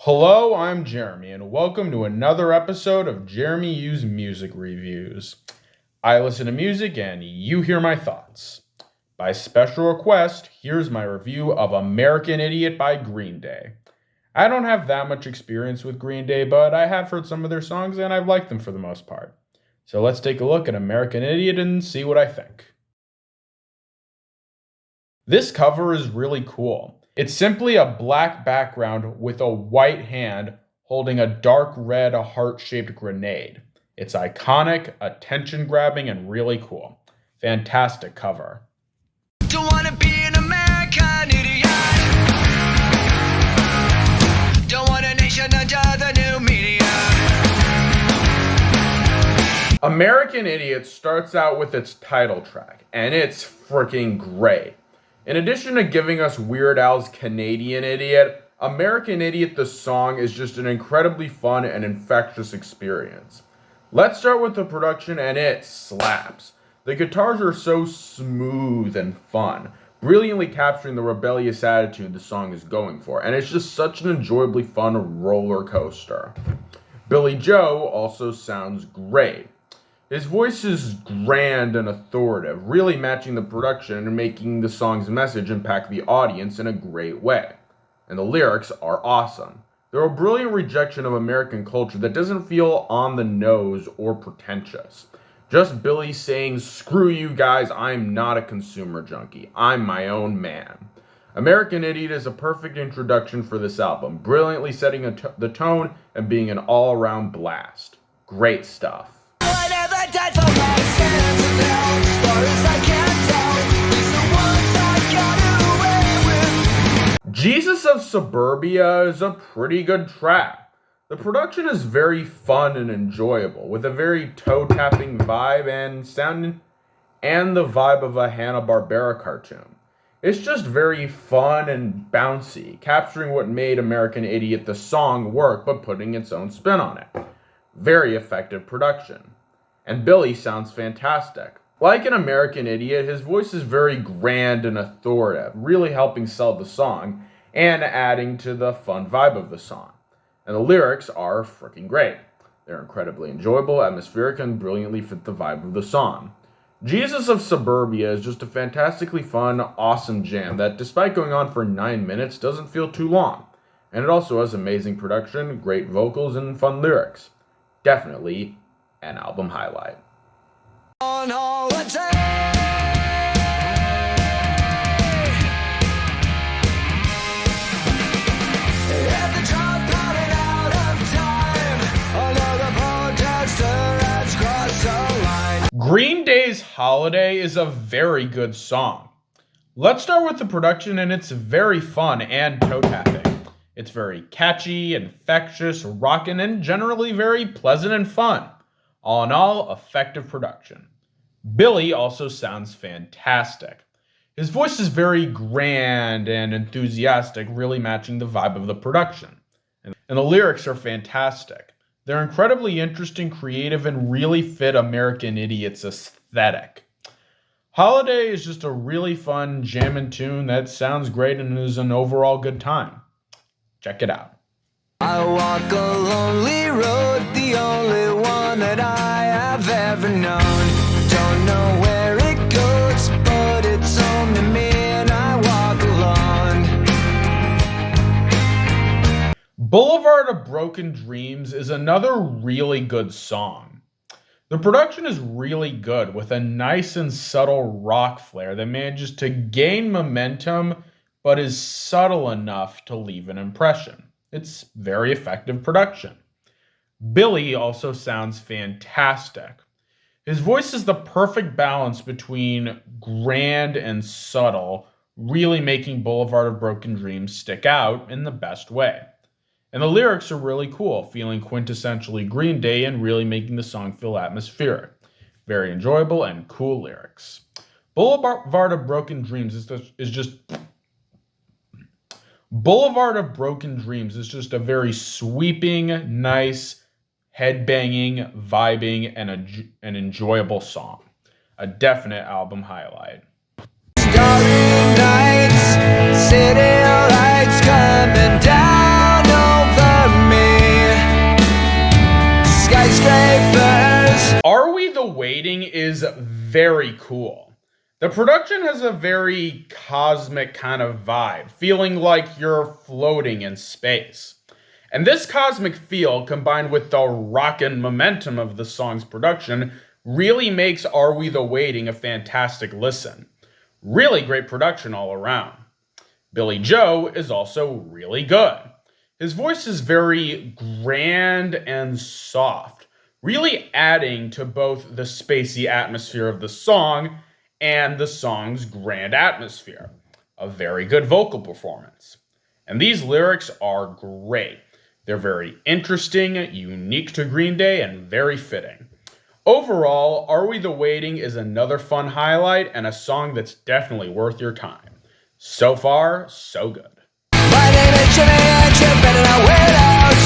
Hello, I'm Jeremy, and welcome to another episode of Jeremy U's Music Reviews. I listen to music and you hear my thoughts. By special request, here's my review of American Idiot by Green Day. I don't have that much experience with Green Day, but I have heard some of their songs and I've liked them for the most part. So let's take a look at American Idiot and see what I think. This cover is really cool. It's simply a black background with a white hand holding a dark red heart-shaped grenade. It's iconic, attention-grabbing, and really cool. Fantastic cover. Don't wanna be an American idiot. Don't want a nation under the new media. American Idiot starts out with its title track, and it's freaking great. In addition to giving us Weird Al's Canadian Idiot, American Idiot the song is just an incredibly fun and infectious experience. Let's start with the production, and it slaps. The guitars are so smooth and fun, brilliantly capturing the rebellious attitude the song is going for, and it's just such an enjoyably fun roller coaster. Billy Joe also sounds great. His voice is grand and authoritative, really matching the production and making the song's message impact the audience in a great way. And the lyrics are awesome. They're a brilliant rejection of American culture that doesn't feel on the nose or pretentious. Just Billy saying, "Screw you guys, I'm not a consumer junkie. I'm my own man." American Idiot is a perfect introduction for this album, brilliantly setting the tone and being an all-around blast. Great stuff. Died for my sins and now, as far as I can tell, these are ones I got away with. Jesus of Suburbia is a pretty good track. The production is very fun and enjoyable, with a very toe-tapping vibe and sound and the vibe of a Hanna-Barbera cartoon. It's just very fun and bouncy, capturing what made American Idiot the song work but putting its own spin on it. Very effective production. And Billy sounds fantastic. Like an American Idiot, his voice is very grand and authoritative, really helping sell the song and adding to the fun vibe of the song. And the lyrics are freaking great. They're incredibly enjoyable, atmospheric, and brilliantly fit the vibe of the song. Jesus of Suburbia is just a fantastically fun, awesome jam that, despite going on for 9 minutes, doesn't feel too long. And it also has amazing production, great vocals, and fun lyrics. Definitely an album highlight. On holiday. At the drop running out of time. Another protester has crossed the line. Green Day's Holiday is a very good song. Let's start with the production, and it's very fun and toe-tapping. It's very catchy, infectious, rockin', and generally very pleasant and fun. All in all, effective production. Billy also sounds fantastic. His voice is very grand and enthusiastic, really matching the vibe of the production. And the lyrics are fantastic. They're incredibly interesting, creative, and really fit American Idiot's aesthetic. Holiday is just a really fun jammin' tune that sounds great and is an overall good time. Check it out. I walk a lonely road, the only one that I have ever known. Don't know where it goes, but it's home to me and I walk alone. Boulevard of Broken Dreams is another really good song. The production is really good, with a nice and subtle rock flair that manages to gain momentum but is subtle enough to leave an impression. It's very effective production. Billy also sounds fantastic. His voice is the perfect balance between grand and subtle, really making Boulevard of Broken Dreams stick out in the best way. And the lyrics are really cool, feeling quintessentially Green Day and really making the song feel atmospheric. Very enjoyable and cool lyrics. Boulevard of Broken Dreams Boulevard of Broken Dreams is just a very sweeping, nice, headbanging, vibing, and an enjoyable song. A definite album highlight. Starry nights, city lights coming down over Waiting is very cool. The production has a very cosmic kind of vibe, feeling like you're floating in space. And this cosmic feel, combined with the rockin' momentum of the song's production, really makes Are We the Waiting a fantastic listen. Really great production all around. Billy Joe is also really good. His voice is very grand and soft, really adding to both the spacey atmosphere of the song and the song's grand atmosphere. A very good vocal performance. And these lyrics are great. They're very interesting, unique to Green Day, and very fitting. Overall, Are We the Waiting is another fun highlight and a song that's definitely worth your time. So far, so good. My name is Jimmy and you better not wait out.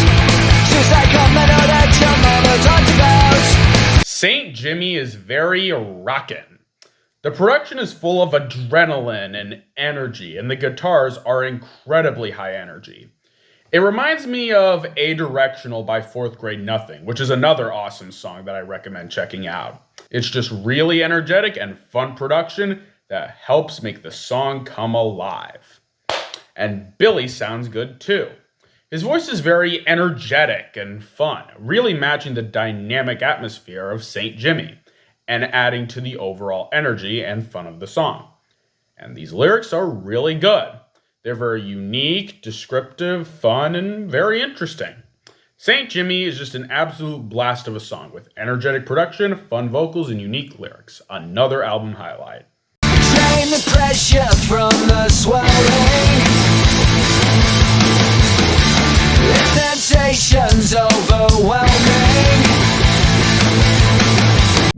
Since I come, I know that your mama talked about. St. Jimmy is very rockin'. The production is full of adrenaline and energy, and the guitars are incredibly high energy. It reminds me of A Directional by Fourth Grade Nothing, which is another awesome song that I recommend checking out. It's just really energetic and fun production that helps make the song come alive. And Billy sounds good too. His voice is very energetic and fun, really matching the dynamic atmosphere of St. Jimmy and adding to the overall energy and fun of the song. And these lyrics are really good. They're very unique, descriptive, fun, and very interesting. St. Jimmy is just an absolute blast of a song with energetic production, fun vocals, and unique lyrics. Another album highlight. Drain the pressure from the swelling. The sensation's overwhelming.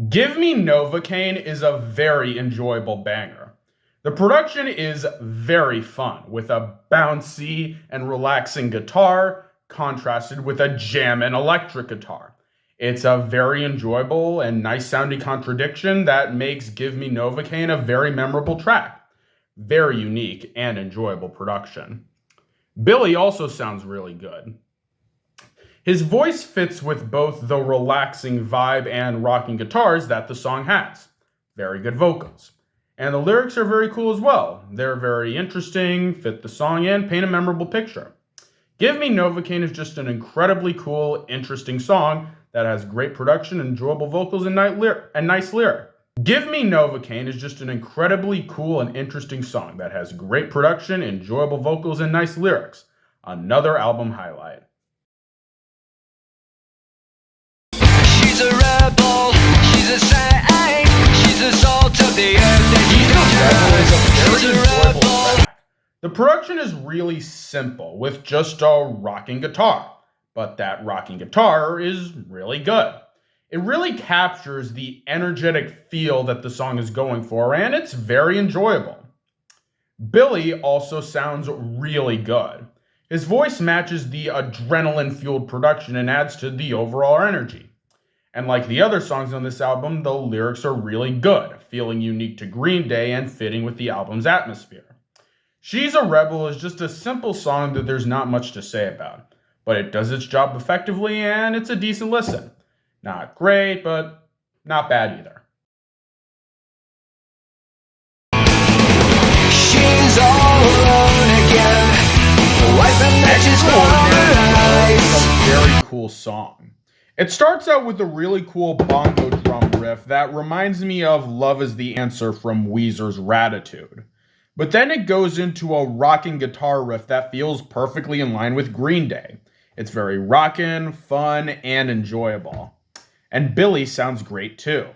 Give Me Novocaine is a very enjoyable banger. The production is very fun, with a bouncy and relaxing guitar contrasted with a jammin' electric guitar. It's a very enjoyable and nice sounding contradiction that makes Give Me Novocaine a very memorable track. Very unique and enjoyable production. Billy also sounds really good. His voice fits with both the relaxing vibe and rocking guitars that the song has. Very good vocals. And the lyrics are very cool as well. They're very interesting, fit the song, and paint a memorable picture. Give Me Novocaine is just an incredibly cool, interesting song that has great production, enjoyable vocals, and nice lyric. Give Me Novocaine is just an incredibly cool and interesting song that has great production, enjoyable vocals, and nice lyrics. Another album highlight. She's a rebel, she's a saint, she's the salt of the earth. The production is really simple, with just a rocking guitar, but that rocking guitar is really good. It really captures the energetic feel that the song is going for, and it's very enjoyable. Billy also sounds really good. His voice matches the adrenaline-fueled production and adds to the overall energy. And like the other songs on this album, the lyrics are really good, feeling unique to Green Day and fitting with the album's atmosphere. She's a Rebel is just a simple song that there's not much to say about, but it does its job effectively and it's a decent listen. Not great, but not bad either. She's all alone again. Wiping matches from her eyes. A very cool song. It starts out with a really cool bongo drum riff that reminds me of Love Is the Answer from Weezer's Ratitude. But then it goes into a rocking guitar riff that feels perfectly in line with Green Day. It's very rockin', fun, and enjoyable. And Billy sounds great too.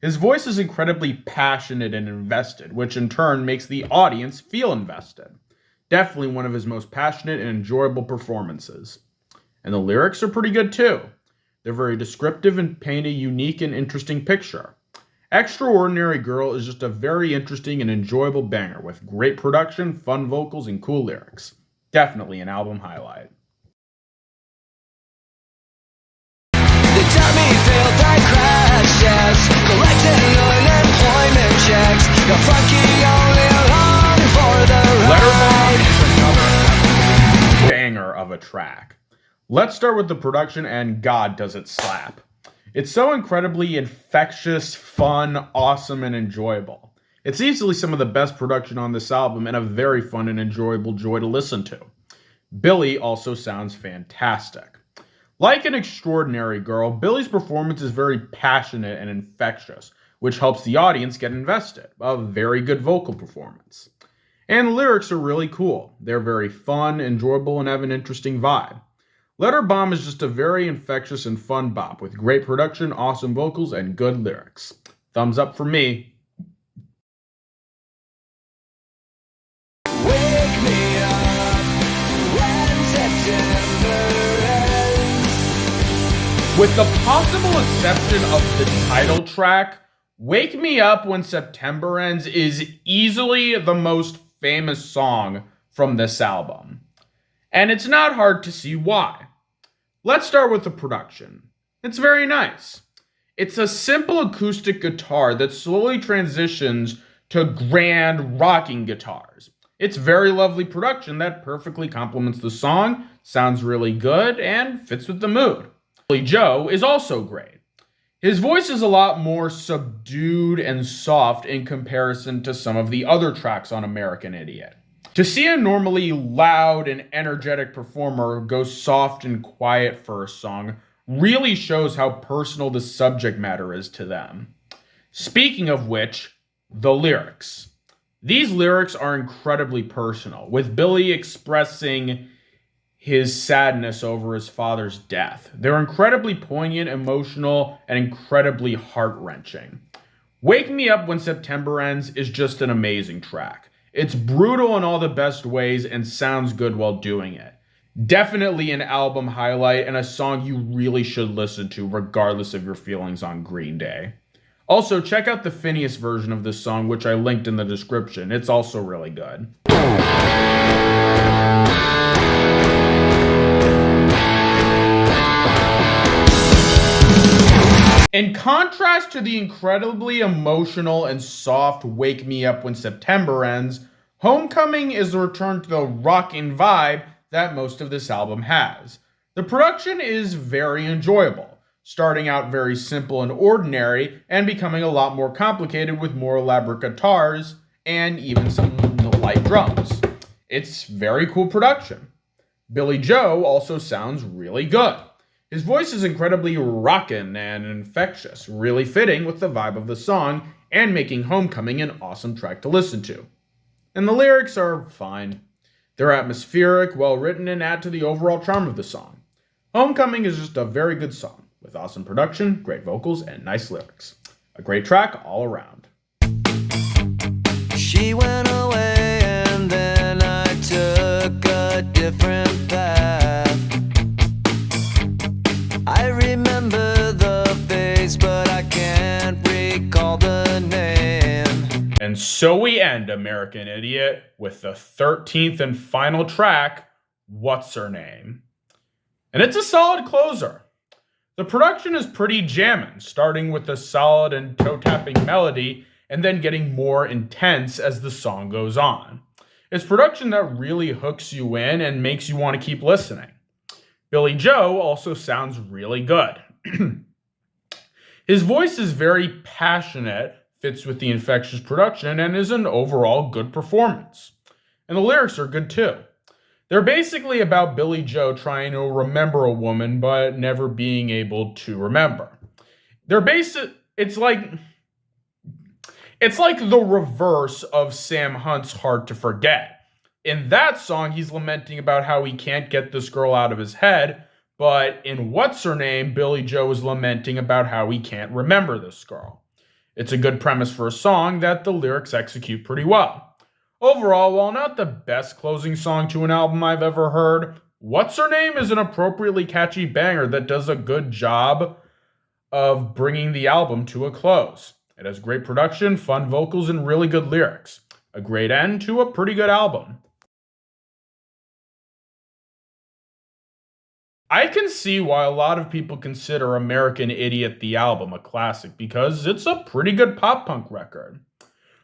His voice is incredibly passionate and invested, which in turn makes the audience feel invested. Definitely one of his most passionate and enjoyable performances. And the lyrics are pretty good too. They're very descriptive and paint a unique and interesting picture. Extraordinary Girl is just a very interesting and enjoyable banger with great production, fun vocals, and cool lyrics. Definitely an album highlight. They tell me failed like crashes, collecting unemployment checks. You're funky only along for the Letterbomb ride. is another banger of a track. Let's start with the production, and God does it slap. It's so incredibly infectious, fun, awesome, and enjoyable. It's easily some of the best production on this album and a very fun and enjoyable joy to listen to. Billie also sounds fantastic. Like An Extraordinary Girl, Billie's performance is very passionate and infectious, which helps the audience get invested. A very good vocal performance. And the lyrics are really cool. They're very fun, enjoyable, and have an interesting vibe. Letterbomb is just a very infectious and fun bop with great production, awesome vocals, and good lyrics. Thumbs up for me. Wake me up when September ends. With the possible exception of the title track, Wake Me Up When September Ends is easily the most famous song from this album. And it's not hard to see why. Let's start with the production. It's very nice. It's a simple acoustic guitar that slowly transitions to grand rocking guitars. It's very lovely production that perfectly complements the song, sounds really good, and fits with the mood. Billie Joe is also great. His voice is a lot more subdued and soft in comparison to some of the other tracks on American Idiot. To see a normally loud and energetic performer go soft and quiet for a song really shows how personal the subject matter is to them. Speaking of which, the lyrics. These lyrics are incredibly personal, with Billie expressing his sadness over his father's death. They're incredibly poignant, emotional, and incredibly heart-wrenching. Wake Me Up When September Ends is just an amazing track. It's brutal in all the best ways and sounds good while doing it. Definitely an album highlight and a song you really should listen to regardless of your feelings on Green Day. Also, check out the Phineas version of this song, which I linked in the description. It's also really good. In contrast to the incredibly emotional and soft Wake Me Up When September Ends, Homecoming is a return to the rockin' vibe that most of this album has. The production is very enjoyable, starting out very simple and ordinary and becoming a lot more complicated with more elaborate guitars and even some light drums. It's very cool production. Billie Joe also sounds really good. His voice is incredibly rockin' and infectious, really fitting with the vibe of the song and making Homecoming an awesome track to listen to. And the lyrics are fine. They're atmospheric, well written, and add to the overall charm of the song. Homecoming is just a very good song, with awesome production, great vocals, and nice lyrics. A great track all around. She went away and then I took a different path. I remember the face, but I can't recall the name. And so we end American Idiot with the 13th and final track, What's Her Name? And it's a solid closer. The production is pretty jammin', starting with a solid and toe-tapping melody and then getting more intense as the song goes on. It's production that really hooks you in and makes you want to keep listening. Billie Joe also sounds really good. His voice is very passionate, fits with the infectious production, and is an overall good performance. And the lyrics are good too. They're basically about Billie Joe trying to remember a woman but never being able to remember. It's like the reverse of Sam Hunt's Hard to Forget. In that song, he's lamenting about how he can't get this girl out of his head, but in What's Her Name, Billie Joe is lamenting about how he can't remember this girl. It's a good premise for a song that the lyrics execute pretty well. Overall, while not the best closing song to an album I've ever heard, What's Her Name is an appropriately catchy banger that does a good job of bringing the album to a close. It has great production, fun vocals, and really good lyrics. A great end to a pretty good album. I can see why a lot of people consider American Idiot the album a classic because it's a pretty good pop punk record.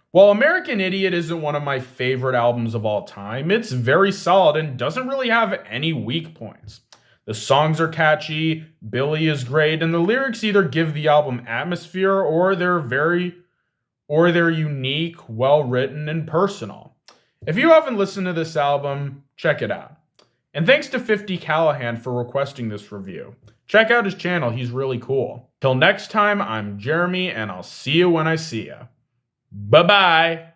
While American Idiot isn't one of my favorite albums of all time, it's very solid and doesn't really have any weak points. The songs are catchy, Billy is great, and the lyrics either give the album atmosphere or they're unique, well written, and personal. If you haven't listened to this album, check it out. And thanks to 50 Callahan for requesting this review. Check out his channel, he's really cool. Till next time, I'm Jeremy, and I'll see you when I see you. Bye-bye!